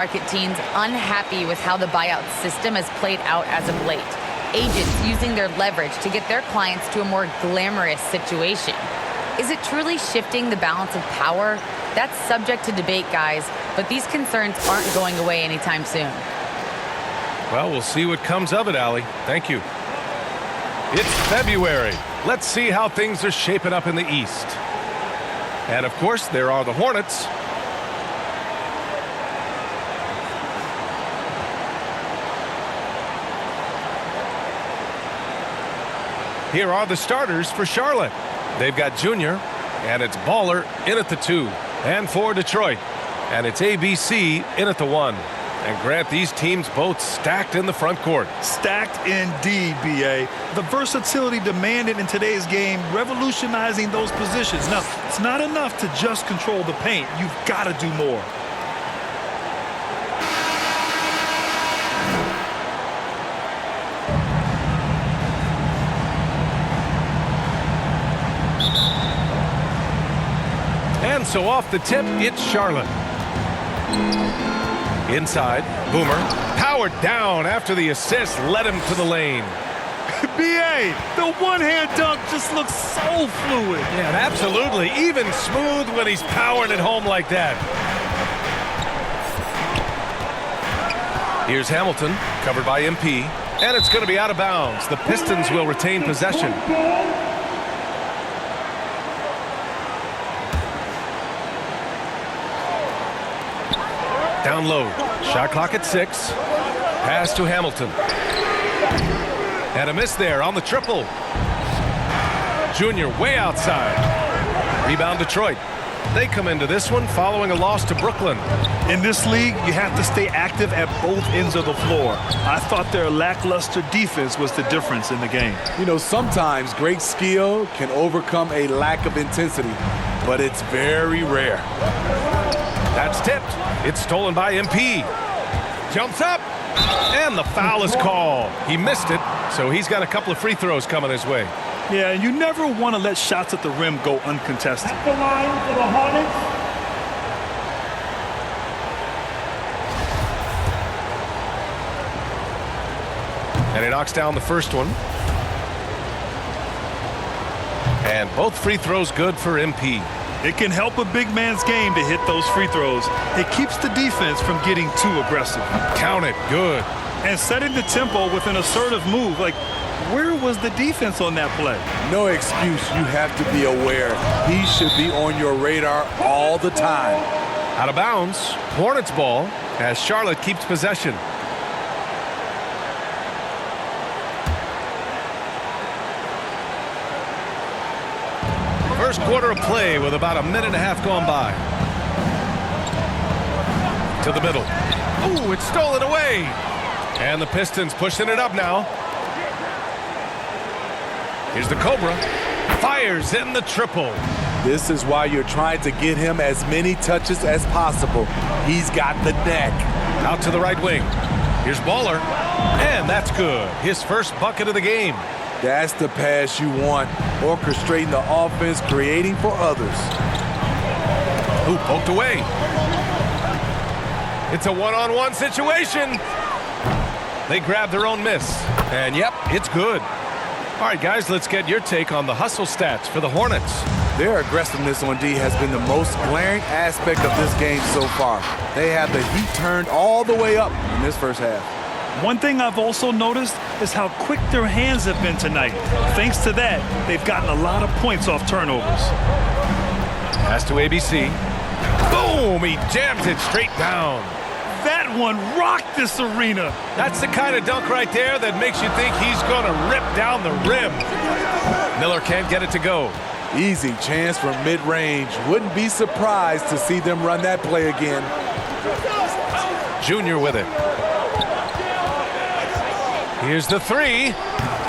market teens unhappy with how the buyout system has played out as of late. Agents using their leverage to get their clients to a more glamorous situation. Is it truly shifting the balance of power? That's subject to debate, guys, but these concerns aren't going away anytime soon. Well, we'll see what comes of it, Allie. Thank you. It's February. Let's see how things are shaping up in the East. And, of course, there are the Hornets. Here are the starters for Charlotte. They've got Junior, and it's Baller in at the 2. And for Detroit, and it's ABC in at the 1. And Grant, these teams both stacked in the front court. Stacked indeed, B.A. The versatility demanded in today's game, revolutionizing those positions. Now, it's not enough to just control the paint. You've got to do more. And so off the tip, it's Charlotte. Inside, Boomer, powered down after the assist led him to the lane. B.A., the one-hand dunk just looks so fluid. Yeah, absolutely. Even smooth when he's powering it home like that. Here's Hamilton, covered by MP, and it's going to be out of bounds. The Pistons will retain possession. Down low. Shot clock at 6. Pass to Hamilton. And a miss there on the triple. Junior way outside. Rebound Detroit. They come into this one following a loss to Brooklyn. In this league, you have to stay active at both ends of the floor. I thought their lackluster defense was the difference in the game. You know, sometimes great skill can overcome a lack of intensity, but it's very rare. That's tipped. It's stolen by MP. Jumps up, and the foul is called. He missed it, so he's got a couple of free throws coming his way. Yeah, you never want to let shots at the rim go uncontested. At the line for the Hornets. And he knocks down the first one. And both free throws good for MP. It can help a big man's game to hit those free throws. It keeps the defense from getting too aggressive. Count it. Good. And setting the tempo with an assertive move. Like, where was the defense on that play? No excuse. You have to be aware. He should be on your radar all the time. Out of bounds. Hornets ball as Charlotte keeps possession. First quarter of play with about a minute and a half gone by. To the middle. Ooh, it's stolen away. And the Pistons pushing it up now. Here's the Cobra. Fires in the triple. This is why you're trying to get him as many touches as possible. He's got the neck. Out to the right wing. Here's Baller. And that's good. His first bucket of the game. That's the pass you want. Orchestrating the offense, creating for others. Ooh, poked away. It's a one-on-one situation. They grab their own miss. And yep, it's good. All right, guys, let's get your take on the hustle stats for the Hornets. Their aggressiveness on D has been the most glaring aspect of this game so far. They have the heat turned all the way up in this first half. One thing I've also noticed is how quick their hands have been tonight. Thanks to that, they've gotten a lot of points off turnovers. Pass to ABC. Boom! He jams it straight down. That one rocked this arena. That's the kind of dunk right there that makes you think he's going to rip down the rim. Miller can't get it to go. Easy chance from mid-range. Wouldn't be surprised to see them run that play again. Junior with it. Here's the 3.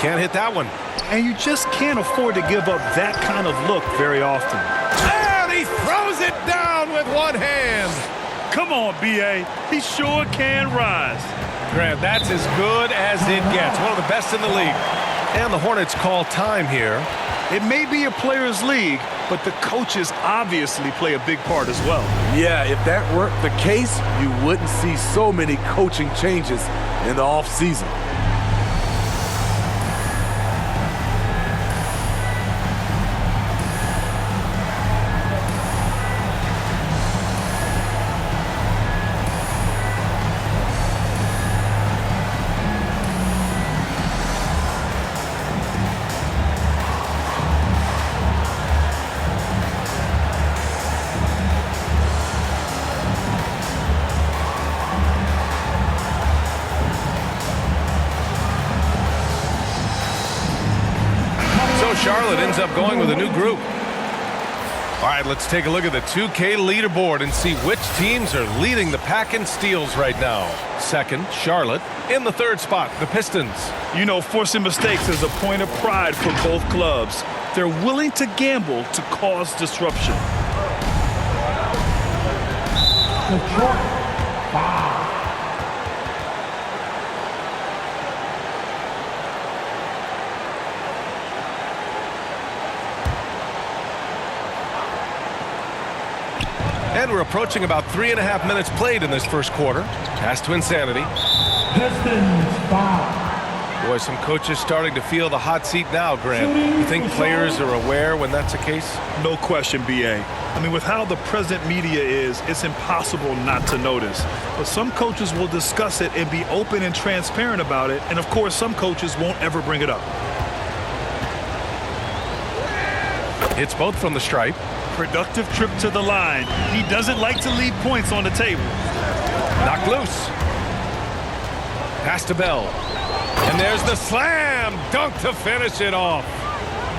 Can't hit that one. And you just can't afford to give up that kind of look very often. And he throws it down with one hand. Come on, B.A. He sure can rise. Grant, that's as good as it gets. One of the best in the league. And the Hornets call time here. It may be a players' league, but the coaches obviously play a big part as well. Yeah, if that weren't the case, you wouldn't see so many coaching changes in the offseason. Charlotte ends up going with a new group. All right, let's take a look at the 2K leaderboard and see which teams are leading the pack in steals right now. Second, Charlotte. In the third spot, the Pistons. You know, forcing mistakes is a point of pride for both clubs. They're willing to gamble to cause disruption. And we're approaching about 3.5 minutes played in this first quarter. Pass to Insanity. Pistons foul. Boy, some coaches starting to feel the hot seat now, Grant. You think players are aware when that's the case? No question, B.A. I mean, with how the present media is, it's impossible not to notice. But some coaches will discuss it and be open and transparent about it. And, of course, some coaches won't ever bring it up. It's both from the stripe. Productive trip to the line. He doesn't like to leave points on the table. Knocked loose. Pass to Bell. And there's the slam dunk to finish it off.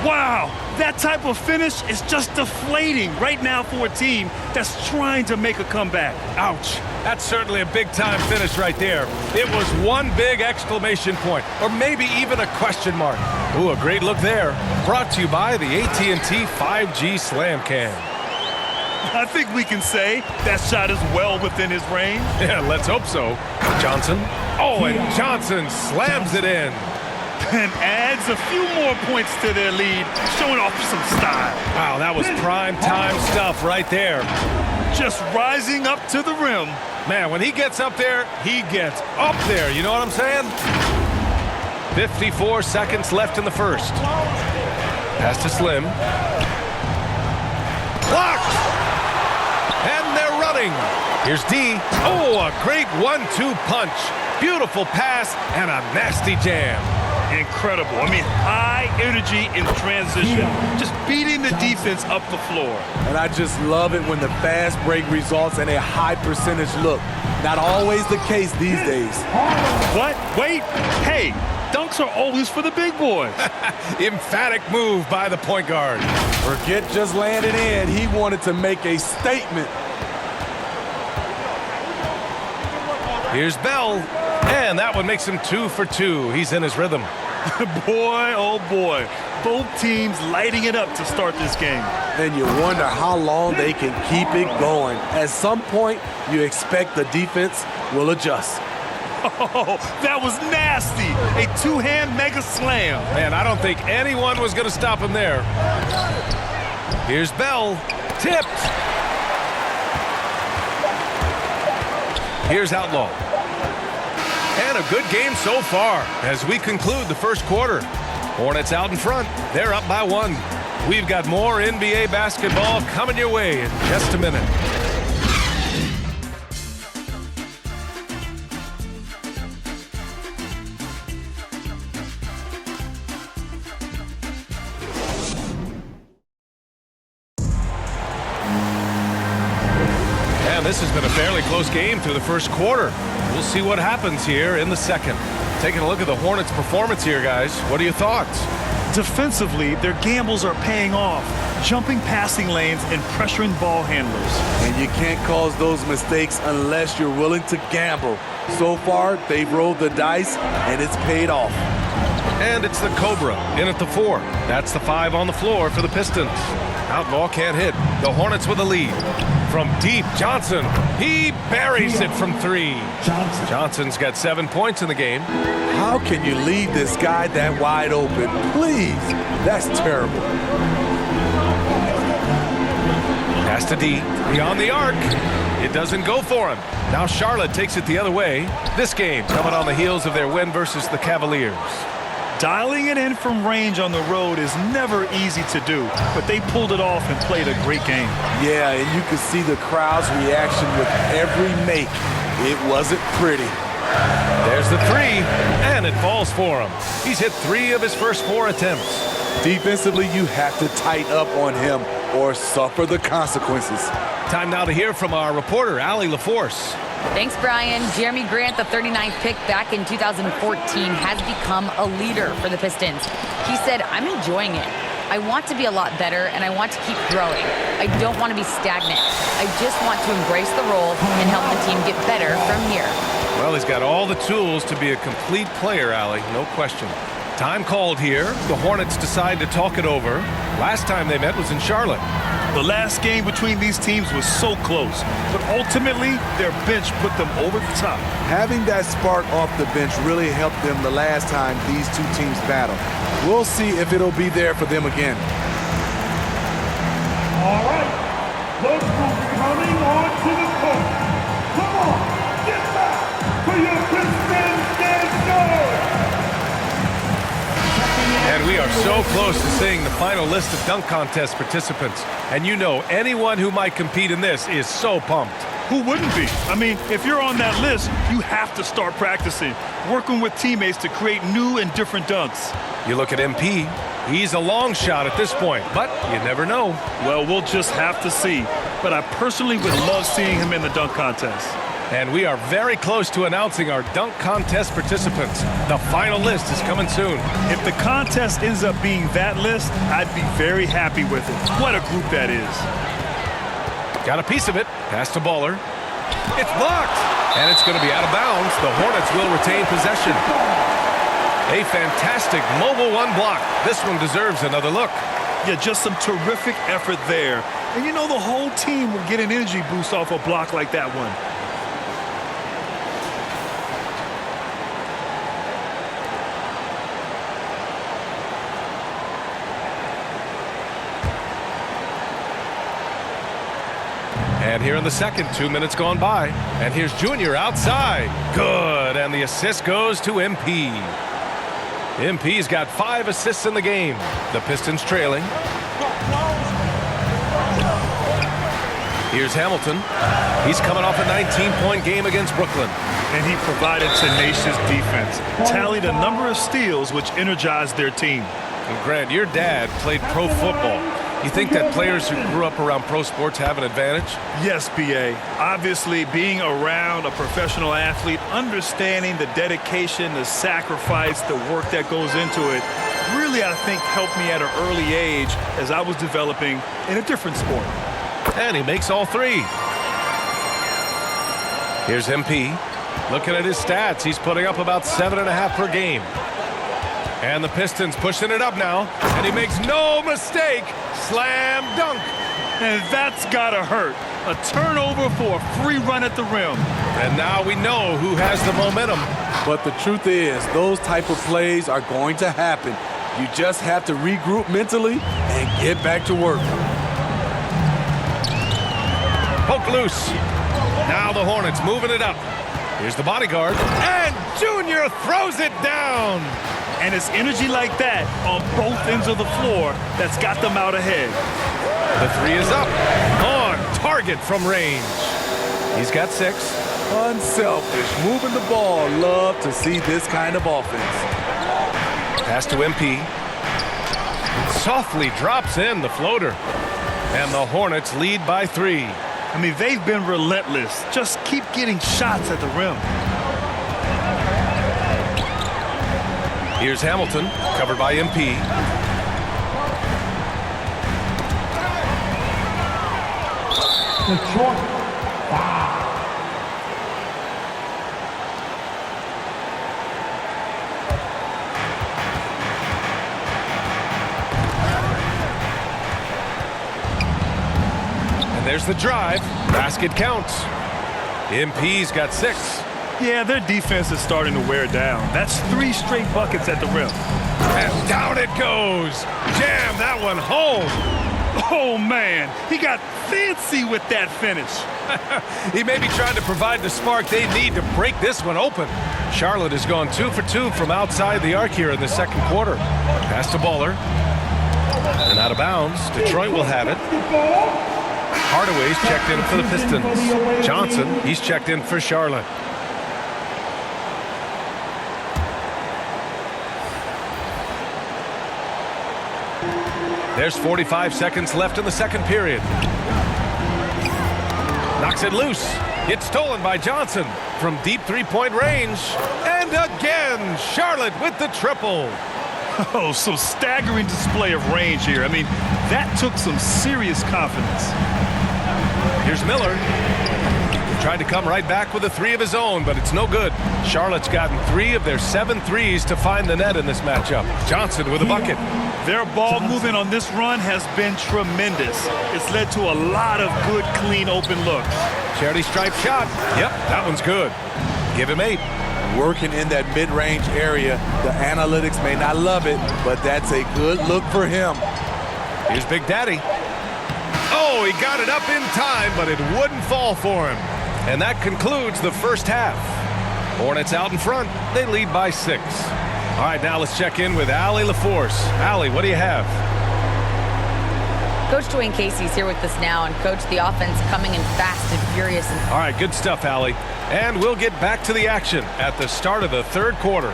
Wow, that type of finish is just deflating right now for a team that's trying to make a comeback. Ouch. That's certainly a big-time finish right there. It was one big exclamation point, or maybe even a question mark. Ooh, a great look there. Brought to you by the AT&T 5G Slam Cam. I think we can say that shot is well within his range. Yeah, let's hope so. Johnson. Oh, and Johnson slams it in. And adds a few more points to their lead, showing off some style. Wow, that was prime time stuff right there. Just rising up to the rim. Man, when he gets up there, he gets up there. You know what I'm saying? 54 seconds left in the first. Pass to Slim. Blocked! And they're running. Here's D. Oh, a great 1-2 punch. Beautiful pass and a nasty jam. Incredible. I mean, high energy in transition. Just beating the defense up the floor. And I just love it when the fast break results in a high percentage look. Not always the case these days. What? Wait. Hey, dunks are always for the big boys. Emphatic move by the point guard. Forget just landing in. He wanted to make a statement. Here's Bell. And that one makes him 2 for 2. He's in his rhythm. Boy, oh boy. Both teams lighting it up to start this game. And you wonder how long they can keep it going. At some point, you expect the defense will adjust. Oh, that was nasty. A two-hand mega slam. Man, I don't think anyone was going to stop him there. Here's Bell. Tipped. Here's Outlaw. And a good game so far as we conclude the first quarter. Hornets out in front. They're up by 1. We've got more NBA basketball coming your way in just a minute. And this has been a fairly close game through the first quarter. We'll see what happens here in the second. Taking a look at the Hornets' performance here, guys. What are your thoughts? Defensively, their gambles are paying off, jumping passing lanes and pressuring ball handlers. And you can't cause those mistakes unless you're willing to gamble. So far, they've rolled the dice, and it's paid off. And it's the Cobra in at the 4. That's the 5 on the floor for the Pistons. Outlaw can't hit. The Hornets with a lead. From deep, Johnson. He buries it from 3. Johnson. Johnson's got 7 points in the game. How can you leave this guy that wide open? Please. That's terrible. Pass to D. Beyond the arc. It doesn't go for him. Now Charlotte takes it the other way. This game coming on the heels of their win versus the Cavaliers. Dialing it in from range on the road is never easy to do, but they pulled it off and played a great game. Yeah, and you could see the crowd's reaction with every make. It wasn't pretty. There's the 3, and it falls for him. He's hit 3 of his first 4 attempts. Defensively, you have to tighten up on him or suffer the consequences. Time now to hear from our reporter, Allie LaForce. Thanks, Brian. Jeremy Grant, the 39th pick back in 2014, has become a leader for the Pistons. He said, "I'm enjoying it. I want to be a lot better, and I want to keep growing. I don't want to be stagnant. I just want to embrace the role and help the team get better from here." Well, he's got all the tools to be a complete player, Allie, no question. Time called here. The Hornets decide to talk it over. Last time they met was in Charlotte. The last game between these teams was so close, but ultimately their bench put them over the top. Having that spark off the bench really helped them the last time these two teams battled. We'll see if it'll be there for them again. All right. Look who's coming onto the court. Come on, get back to your Pistons and And we are so close to seeing the final list of dunk contest participants. And you know, anyone who might compete in this is so pumped. Who wouldn't be? I mean, if you're on that list, you have to start practicing, working with teammates to create new and different dunks. You look at MP, he's a long shot at this point, but you never know. Well, we'll just have to see. But I personally would love seeing him in the dunk contest. And we are very close to announcing our dunk contest participants. The final list is coming soon. If the contest ends up being that list, I'd be very happy with it. What a group that is. Got a piece of it. Pass to Baller. It's blocked. And it's going to be out of bounds. The Hornets will retain possession. A fantastic mobile 1 block. This one deserves another look. Yeah, just some terrific effort there. And you know, the whole team will get an energy boost off a block like that one. And here in the second, 2 minutes gone by. And here's Junior outside. Good. And the assist goes to MP. MP's got 5 assists in the game. The Pistons trailing. Here's Hamilton. He's coming off a 19-point game against Brooklyn. And he provided tenacious defense. Tallied a number of steals, which energized their team. And Grant, your dad played pro football. You think that players who grew up around pro sports have an advantage? Yes, B.A. Obviously, being around a professional athlete, understanding the dedication, the sacrifice, the work that goes into it, really, I think, helped me at an early age as I was developing in a different sport. And he makes all 3. Here's MP. Looking at his stats, he's putting up about 7.5 per game. And the Pistons pushing it up now. And he makes no mistake. Slam dunk. And that's gotta hurt. A turnover for a free run at the rim. And now we know who has the momentum. But the truth is, those type of plays are going to happen. You just have to regroup mentally and get back to work. Poke loose. Now the Hornets moving it up. Here's the bodyguard. And Junior throws it down. And it's energy like that on both ends of the floor that's got them out ahead. The 3 is up. On target from range. He's got 6. Unselfish, moving the ball. Love to see this kind of offense. Pass to MP. Softly drops in the floater. And the Hornets lead by 3. I mean, they've been relentless. Just keep getting shots at the rim. Here's Hamilton, covered by MP. Detroit, 5. There's the drive. Basket counts. MP's got 6. Yeah, their defense is starting to wear down. That's 3 straight buckets at the rim. And down it goes. Jam that one home. Oh, man. He got fancy with that finish. He may be trying to provide the spark they need to break this one open. Charlotte has gone 2 for 2 from outside the arc here in the second quarter. Pass to Bowler. And out of bounds. Detroit will have it. Hardaway's checked in for the Pistons. Johnson, he's checked in for Charlotte. There's 45 seconds left in the second period. Knocks it loose. It's stolen by Johnson from deep three-point range. And again, Charlotte with the triple. Oh, some staggering display of range here. I mean, that took some serious confidence. Here's Miller. Tried to come right back with a 3 of his own, but it's no good. Charlotte's gotten 3 of their 7 threes to find the net in this matchup. Johnson with a bucket. Their ball movement on this run has been tremendous. It's led to a lot of good, clean, open looks. Charity stripe shot. Yep, that one's good. Give him 8. Working in that mid-range area. The analytics may not love it, but that's a good look for him. Here's Big Daddy. Oh, he got it up in time, but it wouldn't fall for him. And that concludes the first half. Hornets out in front. They lead by 6. All right, now let's check in with Allie LaForce. Allie, what do you have? Coach Dwayne Casey's here with us now, and Coach, the offense coming in fast and furious. All right, good stuff, Allie. And we'll get back to the action at the start of the third quarter.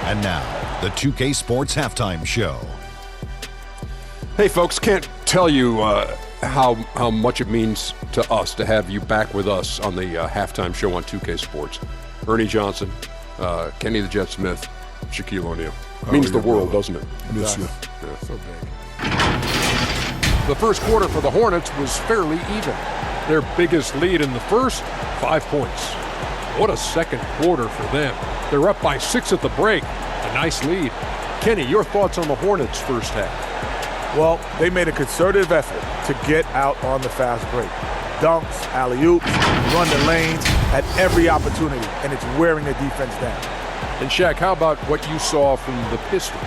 And now, the 2K Sports Halftime Show. Hey, folks, can't tell you how much it means to us to have you back with us on the halftime show on 2K Sports. Ernie Johnson, Kenny the Jet Smith, Shaquille O'Neal. Means the world, doesn't it? Miss you. Yeah, so big. The first quarter for the Hornets was fairly even. Their biggest lead in the first, 5 points. What a second quarter for them. They're up by 6 at the break. A nice lead. Kenny, your thoughts on the Hornets' first half? Well, they made a concerted effort to get out on the fast break. Dunks, alley-oops, run the lanes at every opportunity, and it's wearing the defense down. And Shaq, how about what you saw from the Pistons?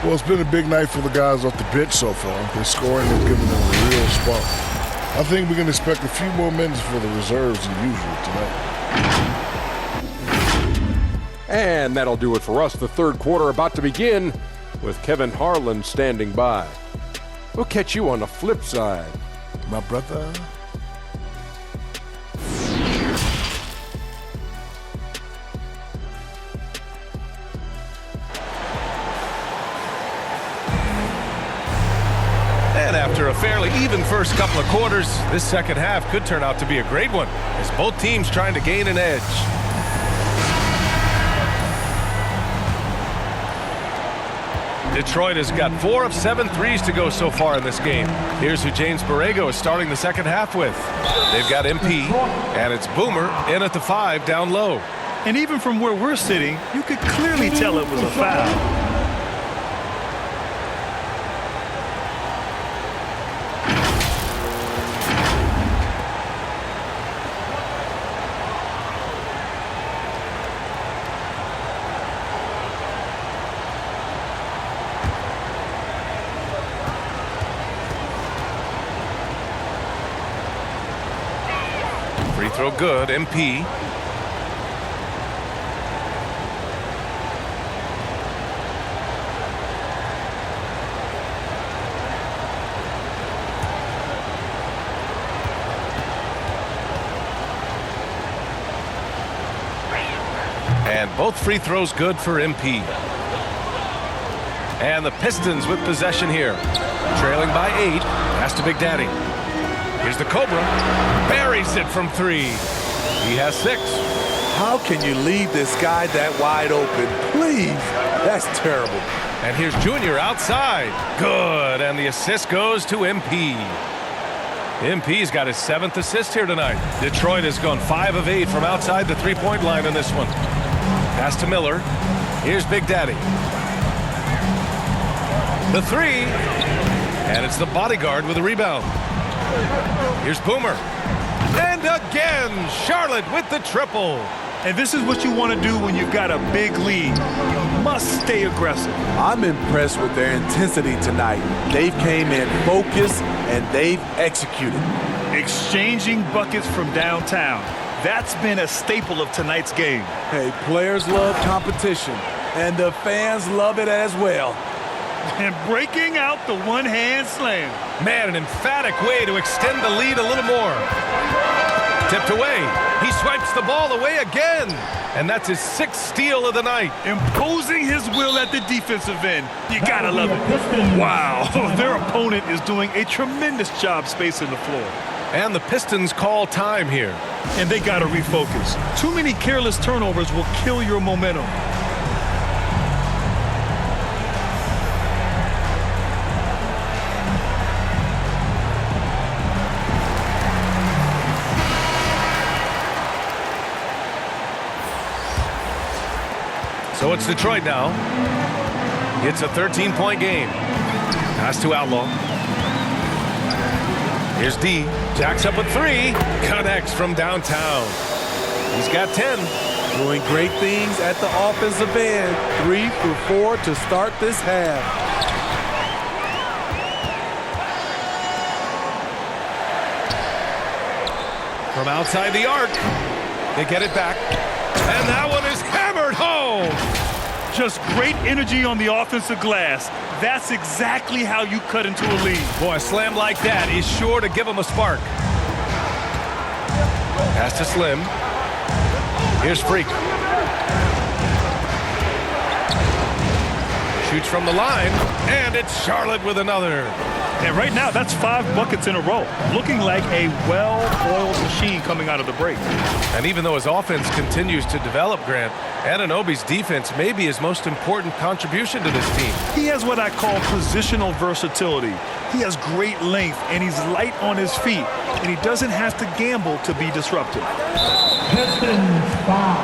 Well, it's been a big night for the guys off the bench so far. Their scoring has given them a real spark. I think we can expect a few more minutes for the reserves than usual tonight. And that'll do it for us. The third quarter about to begin with Kevin Harlan standing by. We'll catch you on the flip side. My brother. And after a fairly even first couple of quarters, this second half could turn out to be a great one as both teams trying to gain an edge. Detroit has got 4 of 7 threes to go so far in this game. Here's who James Borrego is starting the second half with. They've got MP, and it's Boomer in at the 5 down low. And even from where we're sitting, you could clearly tell it was a foul. Free throw good, MP. And both free throws good for MP. And the Pistons with possession here. Trailing by 8. Pass to Big Daddy. Here's the Cobra. Buries it from 3. He has 6. How can you leave this guy that wide open? Please. That's terrible. And here's Junior outside. Good. And the assist goes to MP. MP's got his 7th assist here tonight. Detroit has gone 5 of 8 from outside the three-point line in this one. Pass to Miller. Here's Big Daddy. The 3. And it's the bodyguard with a rebound. Here's Boomer. And again, Charlotte with the triple. And this is what you want to do when you've got a big lead. You must stay aggressive. I'm impressed with their intensity tonight. They've came in focused and they've executed. Exchanging buckets from downtown. That's been a staple of tonight's game. Hey, players love competition, and the fans love it as well. And breaking out the one-hand slam. Man, an emphatic way to extend the lead a little more. Tipped away. He swipes the ball away again. And that's his 6th steal of the night. Imposing his will at the defensive end. You gotta love it. Wow, their opponent is doing a tremendous job spacing the floor. And the Pistons call time here. And they gotta refocus. Too many careless turnovers will kill your momentum. So it's Detroit now. It's a 13-point game. Pass to Outlaw. Here's D. Jacks up a 3. Connects from downtown. He's got 10. Doing great things at the offensive end. 3 for 4 to start this half. From outside the arc. They get it back. And that one is hammered home. Just great energy on the offensive glass. That's exactly how you cut into a lead. Boy, a slam like that is sure to give him a spark. Pass to Slim. Here's Freak. Shoots from the line, and it's Charlotte with another. And right now, that's 5 buckets in a row. Looking like a well-oiled machine coming out of the break. And even though his offense continues to develop, Grant, Anunoby's defense may be his most important contribution to this team. He has what I call positional versatility. He has great length, and he's light on his feet, and he doesn't have to gamble to be disruptive. Pistons foul.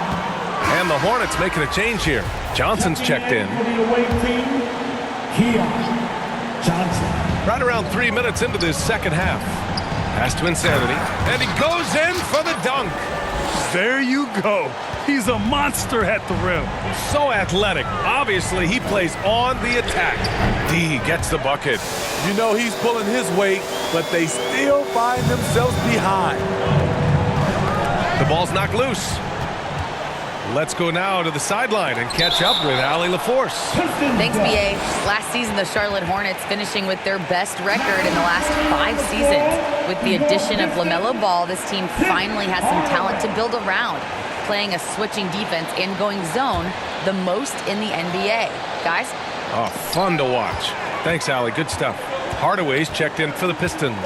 And the Hornets making a change here. Johnson's checked in. For the away team, Keon Johnson. Right around 3 minutes into this second half. Pass to Insanity, and he goes in for the dunk. There you go. He's a monster at the rim. So athletic. Obviously, he plays on the attack. D gets the bucket. You know he's pulling his weight, but they still find themselves behind. The ball's knocked loose. Let's go now to the sideline and catch up with Allie LaForce. Thanks, BA. Last season, the Charlotte Hornets finishing with their best record in the last 5 seasons. With the addition of LaMelo Ball, this team finally has some talent to build around, playing a switching defense and going zone the most in the NBA. Guys? Oh, fun to watch. Thanks, Allie. Good stuff. Hardaway's checked in for the Pistons.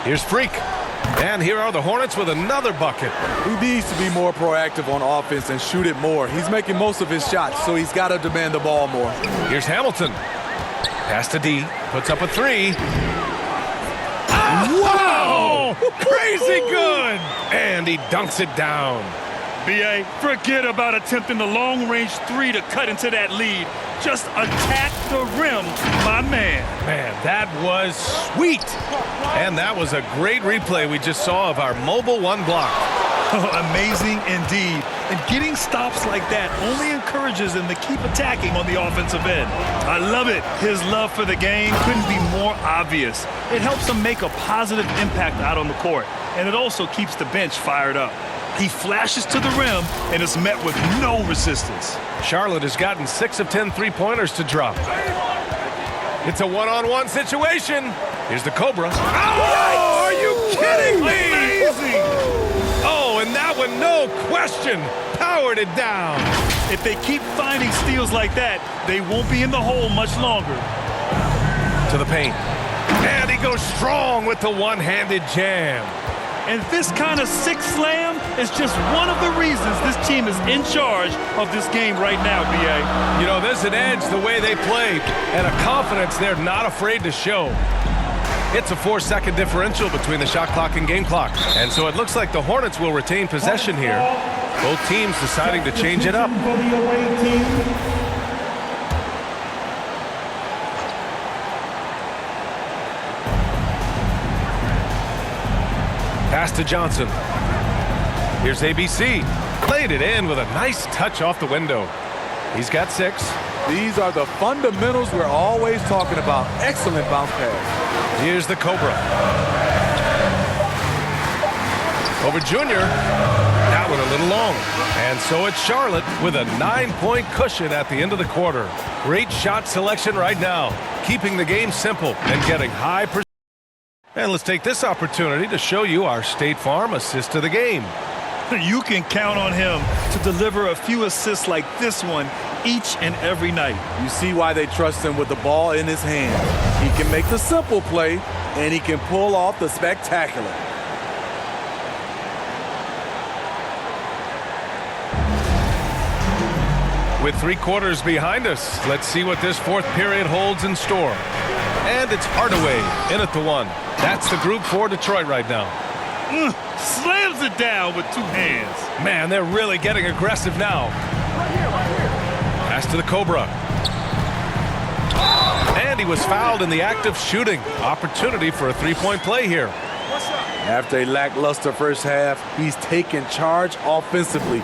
Here's Freak. And here are the Hornets with another bucket. He needs to be more proactive on offense and shoot it more. He's making most of his shots, so he's got to demand the ball more. Here's Hamilton. Pass to D. Puts up a 3. Wow! Crazy good! And he dunks it down. B.A., forget about attempting the long-range 3 to cut into that lead. Just attack the rim, my man. Man, that was sweet. And that was a great replay we just saw of our mobile 1 block. Amazing indeed. And getting stops like that only encourages them to keep attacking on the offensive end. I love it. His love for the game couldn't be more obvious. It helps him make a positive impact out on the court. And it also keeps the bench fired up. He flashes to the rim and is met with no resistance. Charlotte has gotten 6 of 10 three-pointers to drop. It's a one-on-one situation. Here's the Cobra. Oh, are you kidding me? Amazing! Oh, and that one, no question, powered it down. If they keep finding steals like that, they won't be in the hole much longer. To the paint. And he goes strong with the one-handed jam. And this kind of sick slam is just one of the reasons this team is in charge of this game right now, B.A. You know, there's an edge the way they play and a confidence they're not afraid to show. It's a 4-second differential between the shot clock and game clock. And so it looks like the Hornets will retain possession here. Both teams deciding to change it up. For the away team, Pass to Johnson. Here's ABC. Played it in with a nice touch off the window. He's got 6. These are the fundamentals we're always talking about. Excellent bounce pass. Here's the Cobra. Over Junior. That one a little long. And so it's Charlotte with a 9-point cushion at the end of the quarter. Great shot selection right now. Keeping the game simple and getting high percentage. And let's take this opportunity to show you our State Farm assist of the game. You can count on him to deliver a few assists like this one each and every night. You see why they trust him with the ball in his hand. He can make the simple play, and he can pull off the spectacular. With 3 quarters behind us, let's see what this 4th period holds in store. And it's Hardaway in at the 1. That's the group for Detroit right now. Slams it down with 2 hands. Man, they're really getting aggressive now. Pass to the Cobra. And he was fouled in the act of shooting. Opportunity for a 3-point play here. After a lackluster first half, he's taken charge offensively.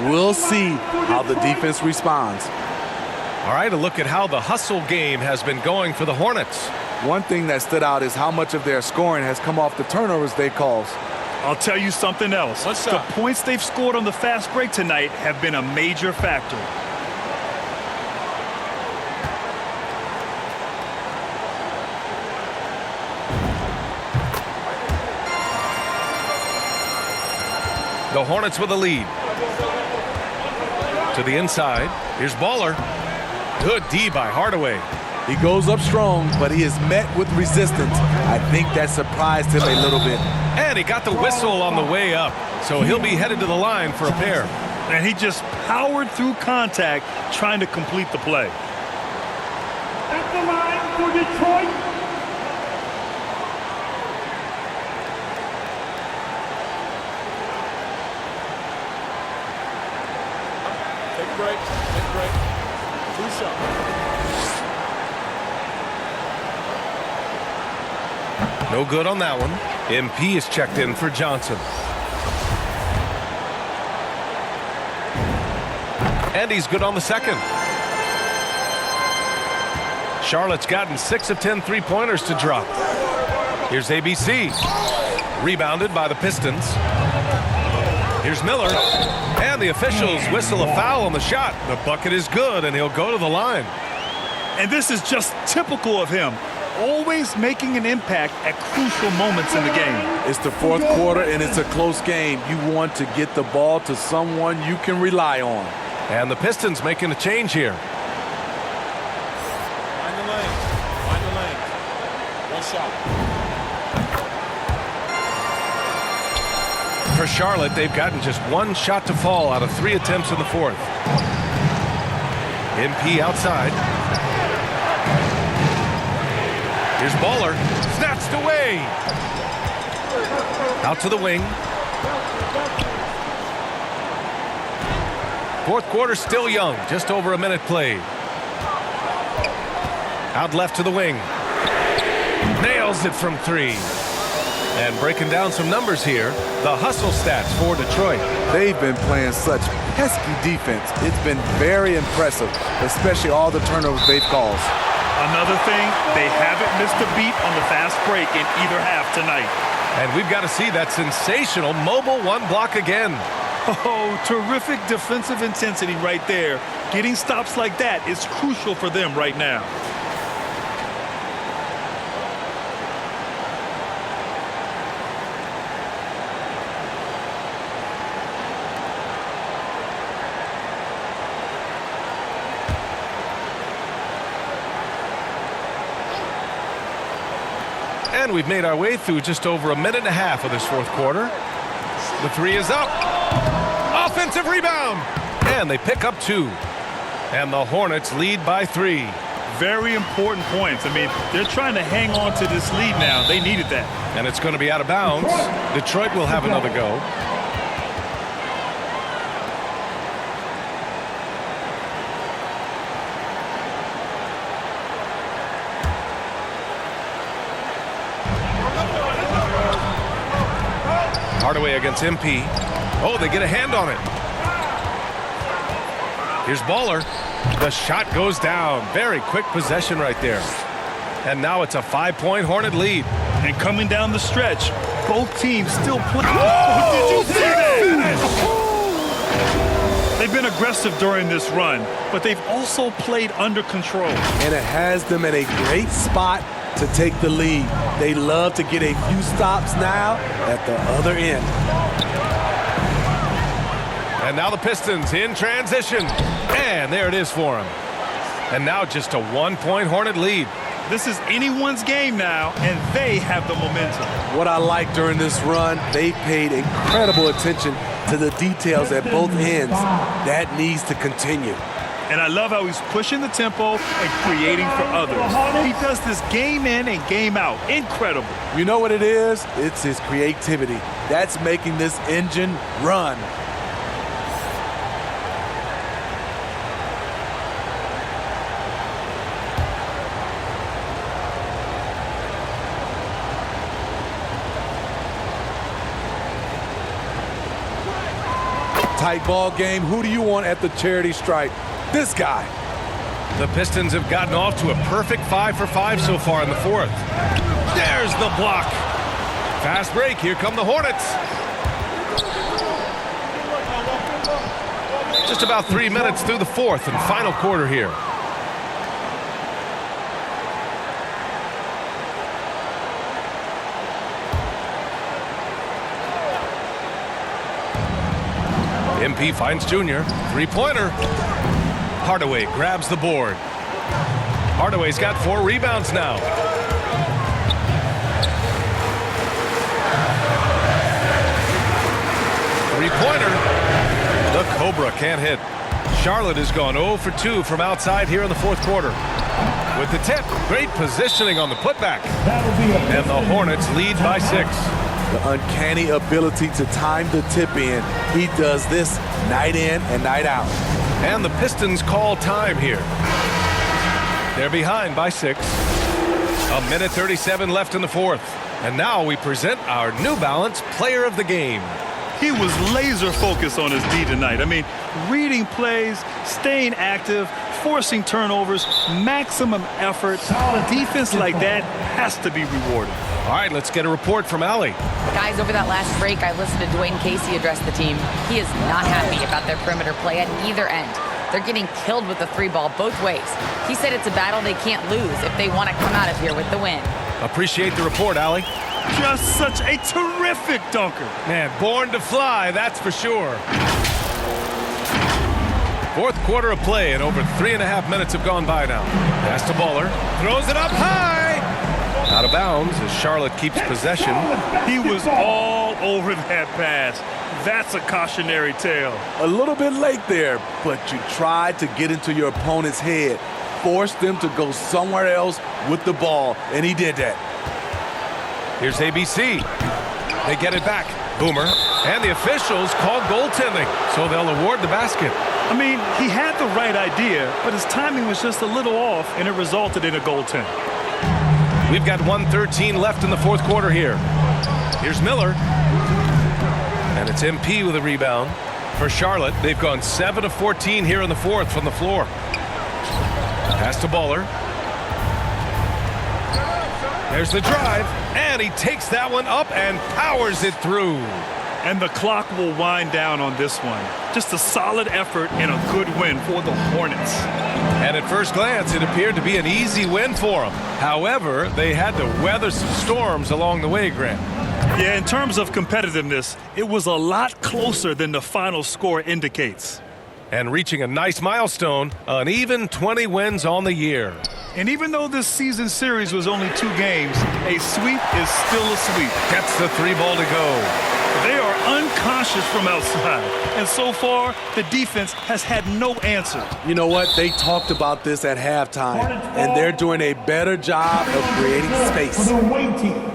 We'll see how the defense responds. All right, a look at how the hustle game has been going for the Hornets. One thing that stood out is how much of their scoring has come off the turnovers they caused. I'll tell you something else. The points they've scored on the fast break tonight have been a major factor. The Hornets with a lead. To the inside. Here's Baller. Good D by Hardaway. He goes up strong, but he is met with resistance. I think that surprised him a little bit. And he got the whistle on the way up, so he'll be headed to the line for a pair. And he just powered through contact trying to complete the play. At the line for Detroit, Take a break. Take a break. 2 shots. No good on that one. MP is checked in for Johnson. And he's good on the second. Charlotte's gotten 6 of 10 3-pointers to drop. Here's ABC. Rebounded by the Pistons. Here's Miller. And the officials whistle a foul on the shot. The bucket is good, and he'll go to the line. And this is just typical of him. Always making an impact at crucial moments in the game. It's the 4th quarter, and it's a close game. You want to get the ball to someone you can rely on. And the Pistons making a change here. Find the lane. Find the lane. 1 shot. For Charlotte, they've gotten just 1 shot to fall out of 3 attempts in the 4th. MP outside. Here's Baller. Snatched away. Out to the wing. 4th quarter still young. Just over a minute played. Out left to the wing. Nails it from 3. And breaking down some numbers here, the hustle stats for Detroit. They've been playing such pesky defense. It's been very impressive, especially all the turnovers they've caused. Another thing, they haven't missed a beat on the fast break in either half tonight. And we've got to see that sensational mobile 1 block again. Oh, terrific defensive intensity right there. Getting stops like that is crucial for them right now. And we've made our way through just over a minute and a half of this 4th quarter. The 3 is up. Offensive rebound. And they pick up 2. And the Hornets lead by 3. Very important points. I mean, they're trying to hang on to this lead now. They needed that. And it's going to be out of bounds. Detroit will have another go. Hardaway against MP. Oh, they get a hand on it. Here's Baller. The shot goes down. Very quick possession right there. And now it's a 5-point Hornet lead. And coming down the stretch, both teams still play. Oh, did you see that? They've been aggressive during this run, but they've also played under control. And it has them in a great spot to take the lead. They love to get a few stops now at the other end. And now the Pistons in transition. And there it is for them. And now just a 1-point Hornet lead. This is anyone's game now, and they have the momentum. What I like during this run, they paid incredible attention to the details at both ends. That needs to continue. And I love how he's pushing the tempo and creating for others. He does this game in and game out. Incredible. You know what it is? It's his creativity. That's making this engine run. Tight ball game. Who do you want at the charity stripe? This guy. The Pistons have gotten off to a perfect 5 for 5 so far in the fourth. There's the block. Fast break. Here come the Hornets. Just about 3 minutes through the fourth and final quarter here. MP finds Junior. Three-pointer. Hardaway grabs the board. Hardaway's got 4 rebounds now. Three-pointer. The Cobra can't hit. Charlotte has gone 0 for 2 from outside here in the fourth quarter. With the tip, great positioning on the putback. And the Hornets lead by 6. The uncanny ability to time the tip in. He does this night in and night out. And the Pistons call time here. They're behind by 6. A minute 37 left in the fourth. And now we present our New Balance Player of the Game. He was laser focused on his D tonight. I mean, reading plays, staying active, forcing turnovers, maximum effort. Defense like that has to be rewarded. All right, let's get a report from Allie. Guys, over that last break, I listened to Dwayne Casey address the team. He is not happy about their perimeter play at either end. They're getting killed with the 3-ball both ways. He said it's a battle they can't lose if they want to come out of here with the win. Appreciate the report, Allie. Just such a terrific dunker. Man, born to fly, that's for sure. Fourth quarter of play, and over 3.5 minutes have gone by now. Pass to Baller. Throws it up high. Out of bounds as Charlotte keeps possession. He was all over that pass. That's a cautionary tale. A little bit late there, but you tried to get into your opponent's head. Force them to go somewhere else with the ball, and he did that. Here's ABC. They get it back. Boomer. And the officials call goaltending, so they'll award the basket. I mean, he had the right idea, but his timing was just a little off, and it resulted in a goaltend. We've got 1:13 left in the fourth quarter here. Here's Miller. And it's MP with a rebound. For Charlotte, they've gone 7 of 14 here in the fourth from the floor. Pass to Baller. There's the drive, and he takes that one up and powers it through. And the clock will wind down on this one. Just a solid effort and a good win for the Hornets. And at first glance, it appeared to be an easy win for them. However, they had to weather some storms along the way, Grant. Yeah, in terms of competitiveness, it was a lot closer than the final score indicates. And reaching a nice milestone, an even 20 wins on the year. And even though this season series was only 2 games, a sweep is still a sweep. Gets the 3-ball to go. They are unconscious from outside. And so far, the defense has had no answer. You know what? They talked about this at halftime, and they're doing a better job of creating space. For the away team.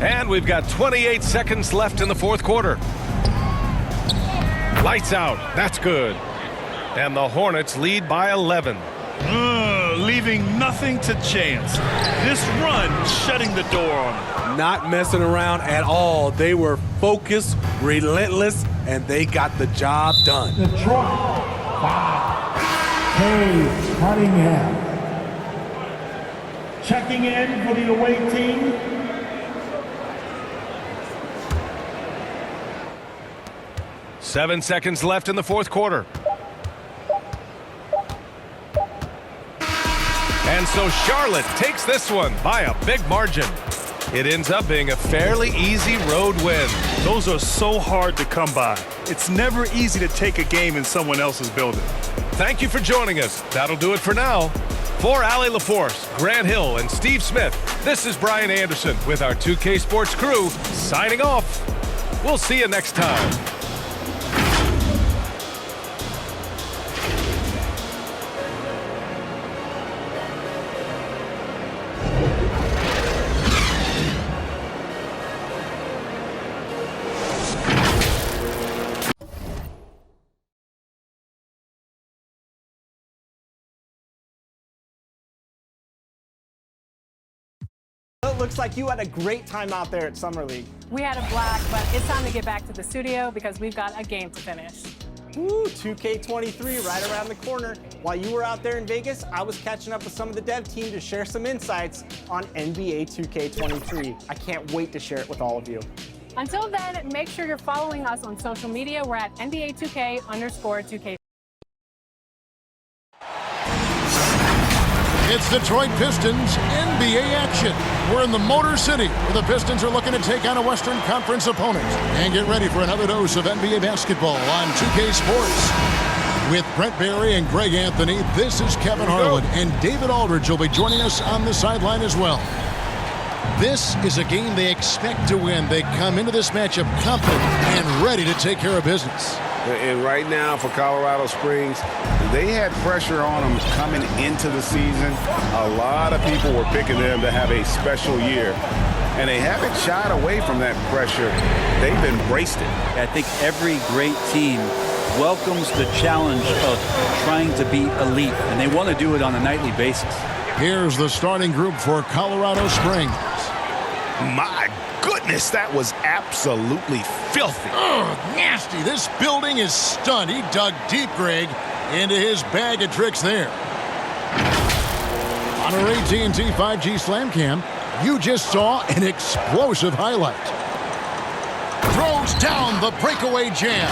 And we've got 28 seconds left in the fourth quarter. Lights out. That's good. And the Hornets lead by 11. Leaving nothing to chance. This run shutting the door on them. Not messing around at all. They were focused, relentless, and they got the job done. Detroit, 5. Cade Cunningham. Checking in for the away team. Seven seconds left in the fourth quarter. And so Charlotte takes this one by a big margin. It ends up being a fairly easy road win. Those are so hard to come by. It's never easy to take a game in someone else's building. Thank you for joining us. That'll do it for now. For Allie LaForce, Grant Hill, and Steve Smith, this is Brian Anderson with our 2K Sports crew signing off. We'll see you next time. It looks like you had a great time out there at Summer League. We had a blast, but it's time to get back to the studio because we've got a game to finish. Woo, 2K23 right around the corner. While you were out there in Vegas, I was catching up with some of the dev team to share some insights on NBA 2K23. I can't wait to share it with all of you. Until then, make sure you're following us on social media. We're at NBA 2K_2K. It's Detroit Pistons NBA action. We're in the Motor City, where the Pistons are looking to take on a Western Conference opponent. And get ready for another dose of NBA basketball on 2K Sports. With Brent Barry and Greg Anthony, this is Kevin Harlan, and David Aldridge will be joining us on the sideline as well. This is a game they expect to win. They come into this matchup confident and ready to take care of business. And right now for Colorado Springs, they had pressure on them coming into the season. A lot of people were picking them to have a special year. And they haven't shied away from that pressure. They've embraced it. I think every great team welcomes the challenge of trying to be elite, and they want to do it on a nightly basis. Here's the starting group for Colorado Springs. My goodness, that was absolutely filthy. Ugh, nasty. This building is stunned. He dug deep, Greg, into his bag of tricks there. On our AT&T 5G Slam Cam, you just saw an explosive highlight. Throws down the breakaway jam.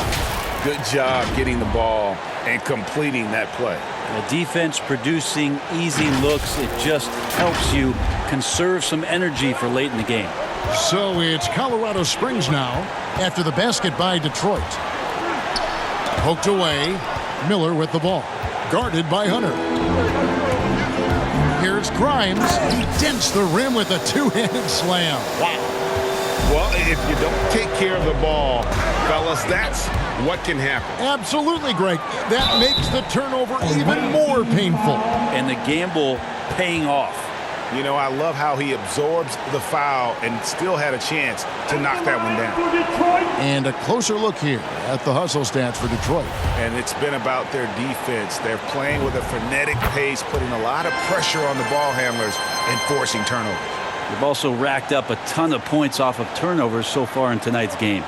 Good job getting the ball and completing that play. The defense producing easy looks. It just helps you conserve some energy for late in the game. So it's Colorado Springs now after the basket by Detroit. Poked away. Miller with the ball. Guarded by Hunter. Here's Grimes. He dents the rim with a two-handed slam. Wow. Well, if you don't take care of the ball, fellas, that's what can happen. Absolutely, Greg. That makes the turnover even more painful. And the gamble paying off. You know, I love how he absorbs the foul and still had a chance to knock that one down. And a closer look here at the hustle stats for Detroit. And it's been about their defense. They're playing with a frenetic pace, putting a lot of pressure on the ball handlers and forcing turnovers. They've also racked up a ton of points off of turnovers so far in tonight's game.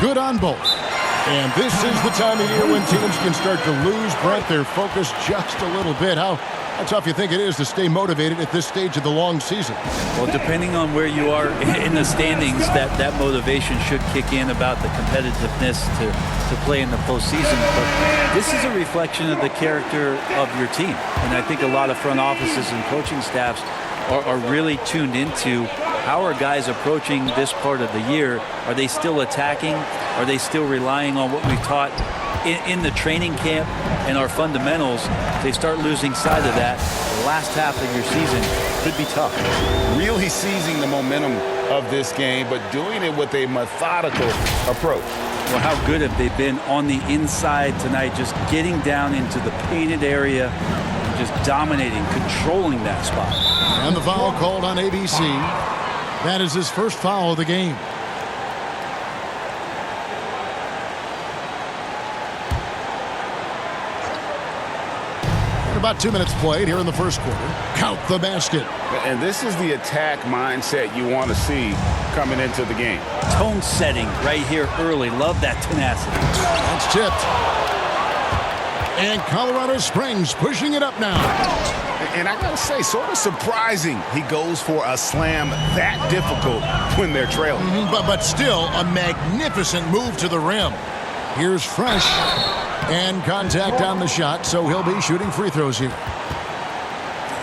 Good on both. And this is the time of year when teams can start to lose, Brent, their focus just a little bit. How tough you think it is to stay motivated at this stage of the long season? Well, depending on where you are in the standings, that motivation should kick in about the competitiveness to play in the postseason. But this is a reflection of the character of your team. And I think a lot of front offices and coaching staffs are really tuned into how are guys approaching this part of the year. Are they still attacking? Are they still relying on what we've taught in the training camp and our fundamentals? If they start losing sight of that, the last half of your season could be tough. Really seizing the momentum of this game, but doing it with a methodical approach. Well, how good have they been on the inside tonight, just getting down into the painted area, just dominating, controlling that spot. And the foul called on ABC. That is his first foul of the game. About 2 minutes played here in the first quarter. Count the basket. And this is the attack mindset you want to see coming into the game. Tone setting right here early. Love that tenacity. That's tipped. And Colorado Springs pushing it up now. And I got to say, sort of surprising he goes for a slam that difficult when they're trailing. But still a magnificent move to the rim. Here's Fresh. And contact on the shot, so he'll be shooting free throws here.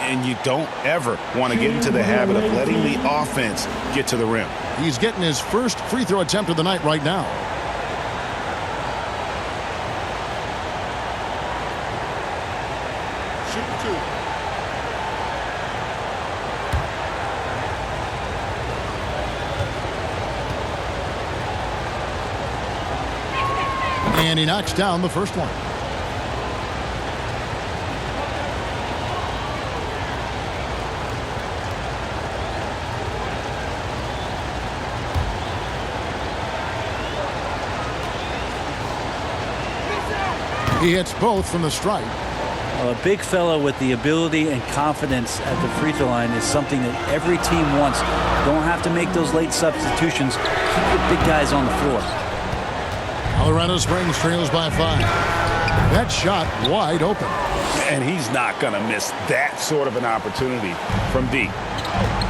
And you don't ever want to get into the habit of letting the offense get to the rim. He's getting his first free throw attempt of the night right now. And he knocks down the first one. He hits both from the stripe. A big fella with the ability and confidence at the free throw line is something that every team wants. Don't have to make those late substitutions. Keep your big guys on the floor. Colorado Springs trails by 5. That shot wide open. And he's not going to miss that sort of an opportunity from deep.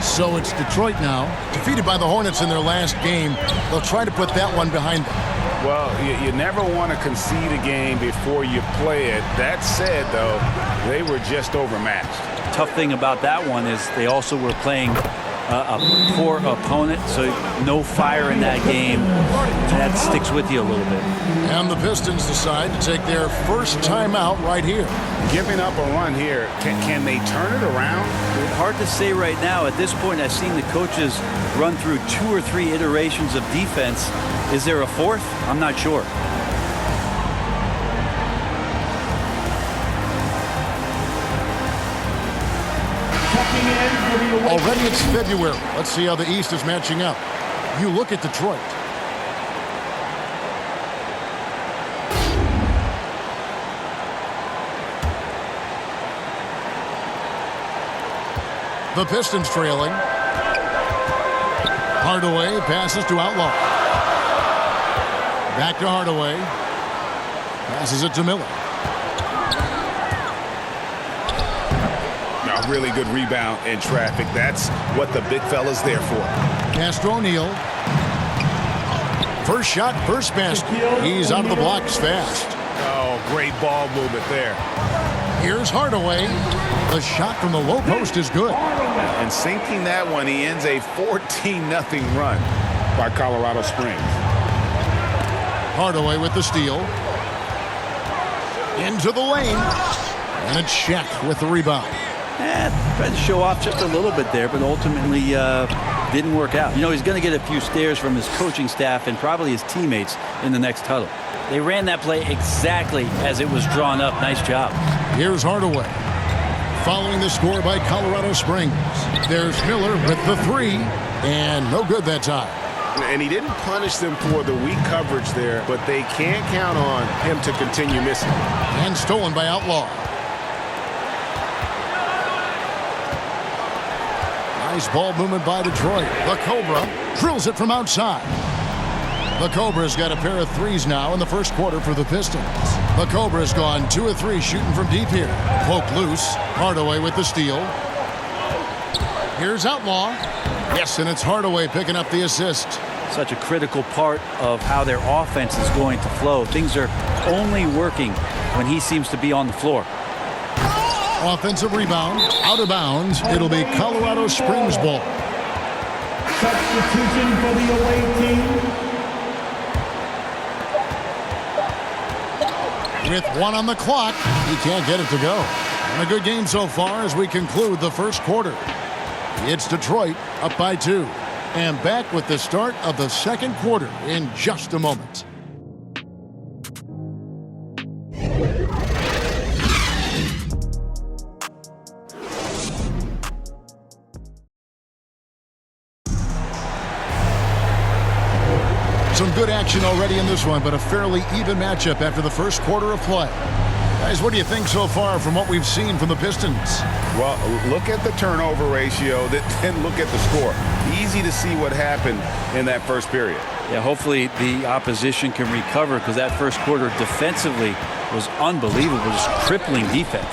So it's Detroit now. Defeated by the Hornets in their last game. They'll try to put that one behind them. Well, you never want to concede a game before you play it. That said, though, they were just overmatched. Tough thing about that one is they also were playing a poor opponent, so no fire in that game. That sticks with you a little bit. And the Pistons decide to take their first timeout right here. Giving up a run here, can they turn it around? Hard to say right now. At this point, I've seen the coaches run through 2 or 3 iterations of defense. Is there a fourth? I'm not sure. Already it's February. Let's see how the East is matching up. You look at Detroit. The Pistons trailing. Hardaway passes to Outlaw. Back to Hardaway. Passes it to Miller. A really good rebound in traffic. That's what the big fella's there for. Castro O'Neal. First shot, first basket. He's out of the blocks fast. Oh, great ball movement there. Here's Hardaway. The shot from the low post is good. And sinking that one, he ends a 14-0 run by Colorado Springs. Hardaway with the steal. Into the lane. And it's Shaq with the rebound. Tried to show off just a little bit there, but ultimately didn't work out. You know, he's going to get a few stares from his coaching staff and probably his teammates in the next huddle. They ran that play exactly as it was drawn up. Nice job. Here's Hardaway. Following the score by Colorado Springs. There's Miller with the 3. And no good that time. And he didn't punish them for the weak coverage there, but they can't count on him to continue missing. And stolen by Outlaw. Nice ball movement by Detroit. The Cobra drills it from outside. The Cobra's got a pair of 3s now in the first quarter for the Pistons. The Cobra's gone 2 of 3 shooting from deep here. Poke loose. Hardaway with the steal. Here's Outlaw. Yes, and it's Hardaway picking up the assist. Such a critical part of how their offense is going to flow. Things are only working when he seems to be on the floor. Offensive rebound, out of bounds. It'll be Colorado Springs ball. Substitution for the away team. With 1 on the clock, he can't get it to go. And a good game so far as we conclude the first quarter. It's Detroit up by 2. And back with the start of the second quarter in just a moment. Some good action already in this one, but a fairly even matchup after the first quarter of play. Guys, what do you think so far from what we've seen from the Pistons? Well, look at the turnover ratio, then look at the score. Easy to see what happened in that first period. Yeah, hopefully the opposition can recover, because that first quarter defensively was unbelievable, just crippling defense.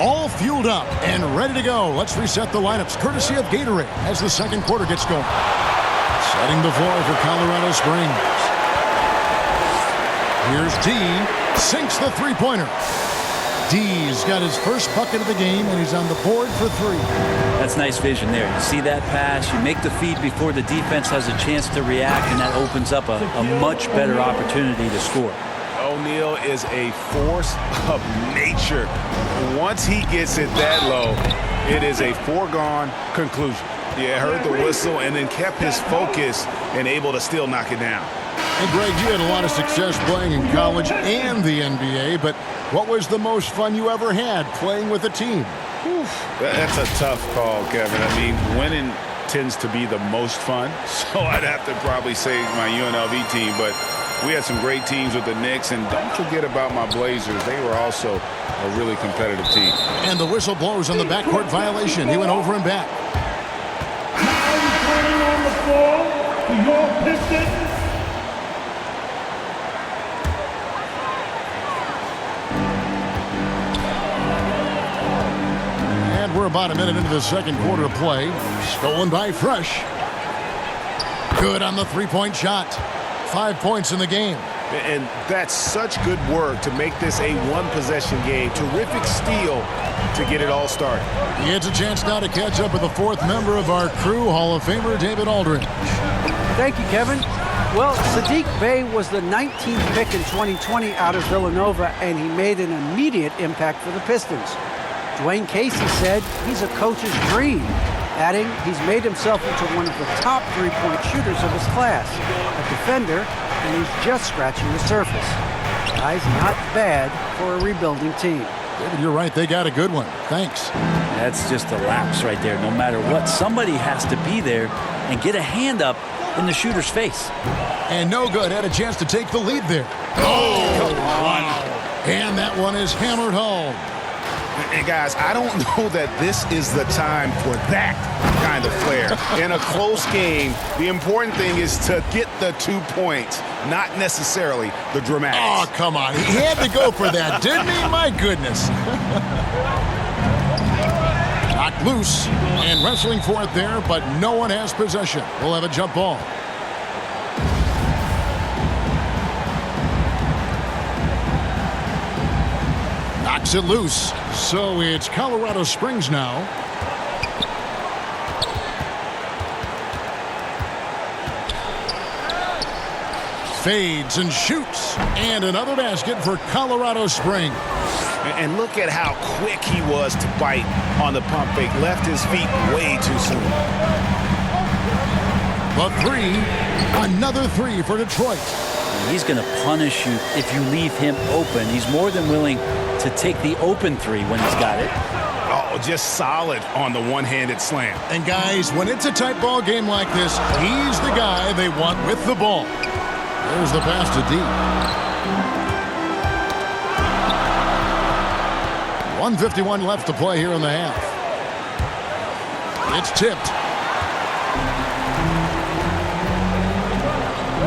All fueled up and ready to go. Let's reset the lineups, courtesy of Gatorade, as the second quarter gets going. Setting the floor for Colorado Springs. Here's D, sinks the three-pointer. D's got his first bucket of the game, and he's on the board for three. That's nice vision there. You see that pass, you make the feed before the defense has a chance to react, and that opens up a much better opportunity to score. O'Neal is a force of nature. Once he gets it that low, it is a foregone conclusion. Yeah, heard the whistle and then kept his focus and able to still knock it down. And Greg, you had a lot of success playing in college and the NBA, but what was the most fun you ever had playing with a team? That's a tough call, Kevin. I mean, winning tends to be the most fun, so I'd have to probably say my UNLV team, but we had some great teams with the Knicks, and don't forget about my Blazers. They were also a really competitive team. And the whistle blows on the backcourt violation. He went over and back. Now returning on the floor for your Pistons, and we're about a minute into the second quarter of play. Stolen by Fresh. Good on the three-point shot. 5 points in the game. And that's such good work to make this a one-possession game. Terrific steal to get it all started. He gets a chance now to catch up with the fourth member of our crew, Hall of Famer David Aldridge. Thank you, Kevin. Well, Sadiq Bey was the 19th pick in 2020 out of Villanova, and he made an immediate impact for the Pistons. Dwayne Casey said he's a coach's dream, adding he's made himself into one of the top three-point shooters of his class, a defender, and he's just scratching the surface. Guys, not bad for a rebuilding team. David, you're right. They got a good one. Thanks. That's just a lapse right there. No matter what, somebody has to be there and get a hand up in the shooter's face. And no good. Had a chance to take the lead there. Oh, and that one is hammered home. And guys, I don't know that this is the time for that kind of flair. In a close game, the important thing is to get the 2 points, not necessarily the dramatics. Oh, come on. He had to go for that, didn't he? My goodness. Knocked loose and wrestling for it there, but no one has possession. We'll have a jump ball. Knocks it loose. So it's Colorado Springs now. Fades and shoots. And another basket for Colorado Springs. And look at how quick he was to bite on the pump fake. Left his feet way too soon. The three. Another three for Detroit. He's going to punish you if you leave him open. He's more than willing to take the open three when he's got it. Oh, just solid on the one-handed slam. And guys, when it's a tight ball game like this, he's the guy they want with the ball. There's the pass to D. 1:51 left to play here in the half. It's tipped.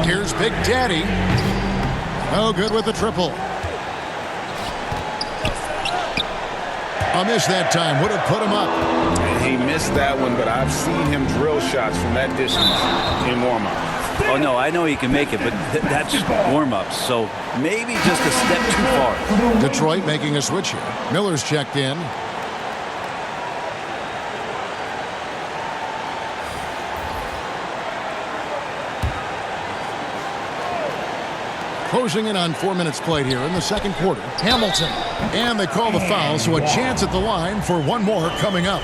Here's Big Daddy. No good with the triple. A miss that time. Would have put him up. He missed that one, but I've seen him drill shots from that distance in warm-up. Oh, no, I know he can make it, but that's warm-ups, so maybe just a step too far. Detroit making a switch here. Miller's checked in. Closing in on 4 minutes played here in the second quarter. Hamilton. And they call the foul, so a chance at the line for one more coming up.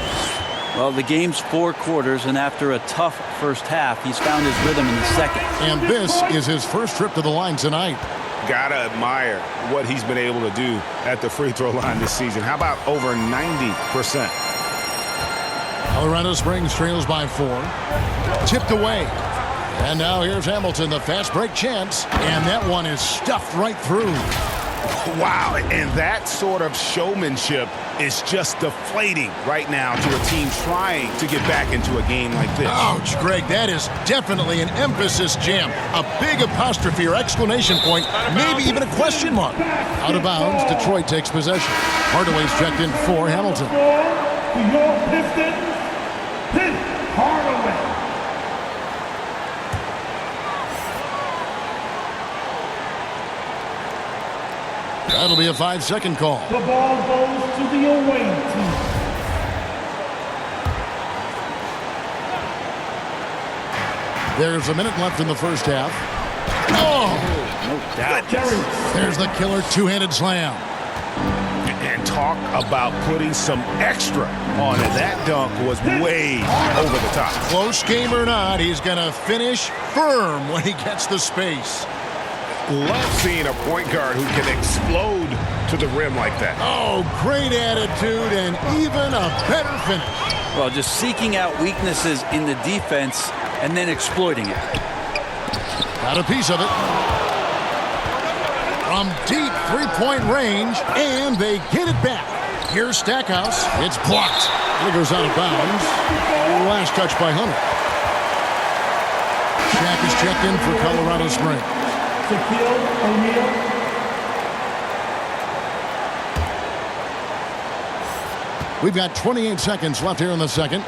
Well, the game's 4 quarters, and after a tough first half, he's found his rhythm in the second. And this is his first trip to the line tonight. Gotta admire what he's been able to do at the free throw line this season. How about over 90%? Colorado Springs trails by 4. Tipped away. And now here's Hamilton, the fast break chance. And that one is stuffed right through. Wow, and that sort of showmanship is just deflating right now to a team trying to get back into a game like this. Ouch, Greg, that is definitely an emphasis jam. A big apostrophe or exclamation point, maybe even a question mark. Out of bounds, Detroit takes possession. Hardaway's checked in for Hamilton. To your Pistons, Pit Hardaway. That'll be a 5-second call. The ball goes to the away team. There's a minute left in the first half. Oh! No doubt. There's the killer two-handed slam. And talk about putting some extra on it. That dunk was way over the top. Close game or not, he's going to finish firm when he gets the space. Love seeing a point guard who can explode to the rim like that. Oh, great attitude and even a better finish. Well, just seeking out weaknesses in the defense and then exploiting it. Got a piece of it. From deep three-point range, and they get it back. Here's Stackhouse. It's blocked. It goes out of bounds. Last touch by Hunter. Shaq is checked in for Colorado Springs. Shaquille O'Neal. We've got 28 seconds left here in the second.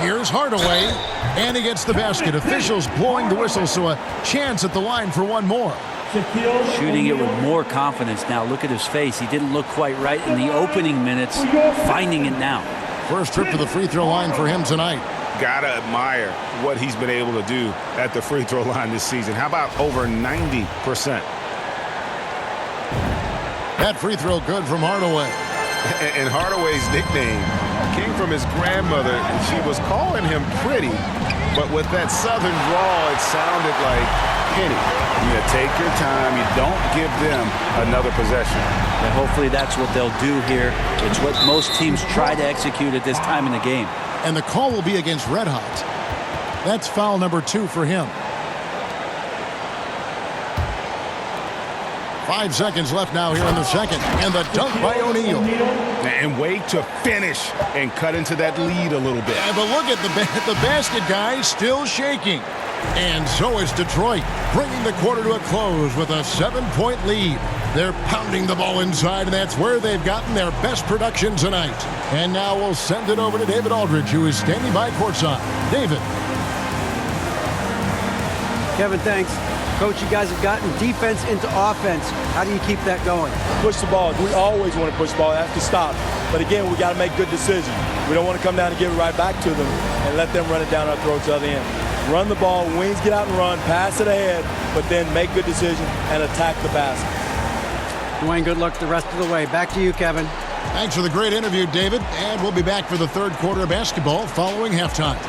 Here's Hardaway, and he gets the basket. Officials blowing the whistle, so a chance at the line for one more. Shooting it with more confidence now. Look at his face. He didn't look quite right in the opening minutes. Finding it now. First trip to the free throw line for him tonight. Gotta admire what he's been able to do at the free throw line this season. How about over 90%? That free throw good from Hardaway. And Hardaway's nickname came from his grandmother, and she was calling him pretty, but with that southern drawl, it sounded like Penny. You take your time. You don't give them another possession. And hopefully that's what they'll do here. It's what most teams try to execute at this time in the game. And the call will be against Red Hot. That's foul number 2 for him. 5 seconds left now here in the second. And the dunk by O'Neal. And wait to finish and cut into that lead a little bit. Yeah, but look at the basket, guys, still shaking. And so is Detroit, bringing the quarter to a close with a 7-point lead. They're pounding the ball inside, and that's where they've gotten their best production tonight. And now we'll send it over to David Aldridge, who is standing by courtside. David. Kevin, thanks. Coach, you guys have gotten defense into offense. How do you keep that going? Push the ball. We always want to push the ball. Have to stop. But again, we got to make good decisions. We don't want to come down and give it right back to them and let them run it down our throats to the other end. Run the ball, wings get out and run, pass it ahead, but then make good decisions and attack the basket. Dwayne, good luck the rest of the way. Back to you, Kevin. Thanks for the great interview, David. And we'll be back for the third quarter of basketball following halftime.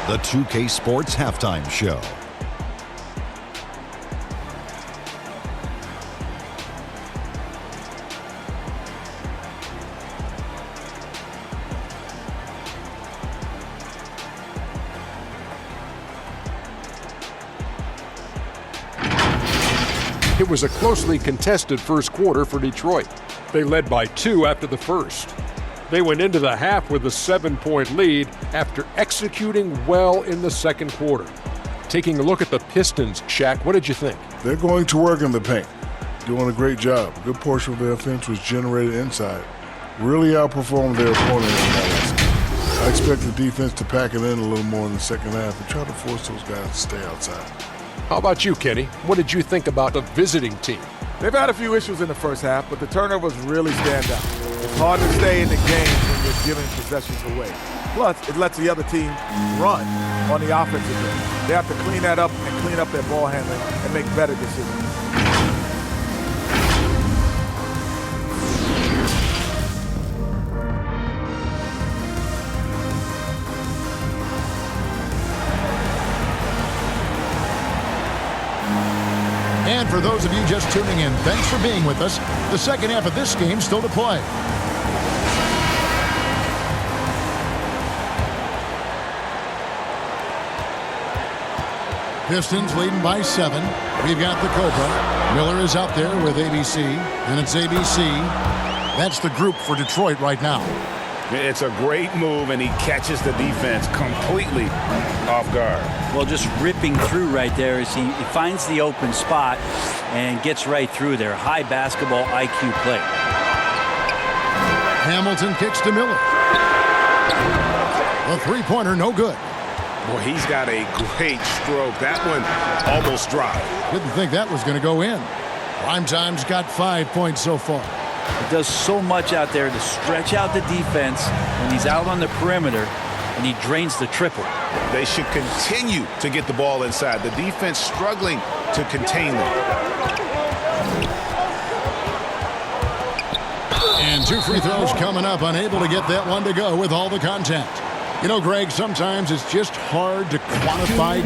The 2K Sports Halftime Show. It was a closely contested first quarter for Detroit. They led by 2 after the first. They went into the half with a 7-point lead after executing well in the second quarter. Taking a look at the Pistons, Shaq, what did you think? They're going to work in the paint, doing a great job. A good portion of their offense was generated inside. Really outperformed their opponent in that. I expect the defense to pack it in a little more in the second half and try to force those guys to stay outside. How about you, Kenny? What did you think about the visiting team? They've had a few issues in the first half, but the turnovers really stand out. It's hard to stay in the game when you're giving possessions away. Plus, it lets the other team run on the offensive end. They have to clean that up and clean up their ball handling and make better decisions. And for those of you just tuning in, thanks for being with us. The second half of this game still to play. Pistons leading by 7. We've got the Copa. Miller is out there with ABC, and it's ABC. That's the group for Detroit right now. It's a great move, and he catches the defense completely off guard. Well, just ripping through right there as he finds the open spot and gets right through there. High basketball IQ play. Hamilton kicks to Miller. The three-pointer, no good. Boy, he's got a great stroke. That one almost dropped. Didn't think that was going to go in. Primetime's got 5 points so far. He does so much out there to stretch out the defense when he's out on the perimeter, and he drains the triple. They should continue to get the ball inside. The defense struggling to contain them. And 2 free throws coming up, unable to get that one to go with all the contact. You know, Greg, sometimes it's just hard to quantify